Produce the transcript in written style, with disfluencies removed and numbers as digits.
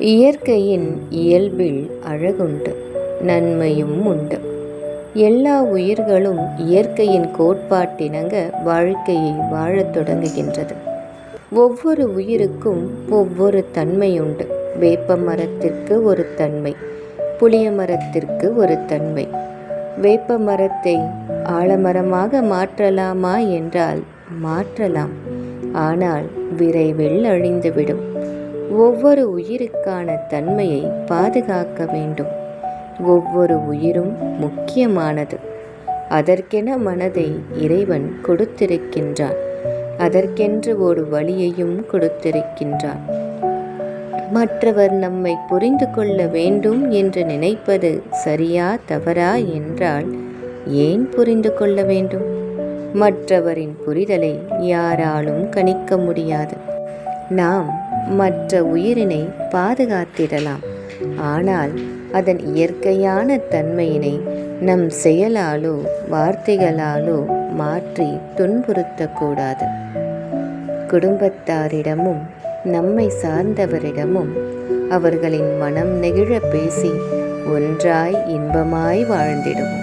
இயற்கையின் இயல்பில் அழகுண்டு, நன்மையும் உண்டு. எல்லா உயிர்களும் இயற்கையின் கோட்பாட்டினங்க வாழ்க்கையை வாழத் தொடங்குகின்றது. ஒவ்வொரு உயிருக்கும் ஒவ்வொரு தன்மையுண்டு. வேப்ப மரத்திற்கு ஒரு தன்மை, புளிய மரத்திற்கு ஒரு தன்மை. வேப்ப மரத்தை ஆலமரமாக மாற்றலாமா என்றால் மாற்றலாம், ஆனால் விரைவில் அழிந்துவிடும். ஒவ்வொரு உயிருக்கான தன்மையை பாதுகாக்க வேண்டும். ஒவ்வொரு உயிரும் முக்கியமானது. அதற்கென மனதை இறைவன் கொடுத்திருக்கின்றான். அதற்கென்று ஒரு வழியையும் கொடுத்திருக்கின்றான். மற்றவர் நம்மை புரிந்து கொள்ள வேண்டும் என்று நினைப்பது சரியா தவறா என்றால் ஏன் புரிந்து கொள்ள வேண்டும்? மற்றவரின் புரிதலை யாராலும் கணிக்க முடியாது. நாம் மற்ற உயிரினை பாதுகாத்திடலாம், ஆனால் அதன் இயற்கையான தன்மையினை நம் செயலாலோ வார்த்தைகளாலோ மாற்றி துன்புறுத்தக்கூடாது. குடும்பத்தாரிடமும் நம்மை சார்ந்தவரிடமும் அவர்களின் மனம் நெகிழ பேசி ஒன்றாய் இன்பமாய் வாழ்ந்திடுவோம்.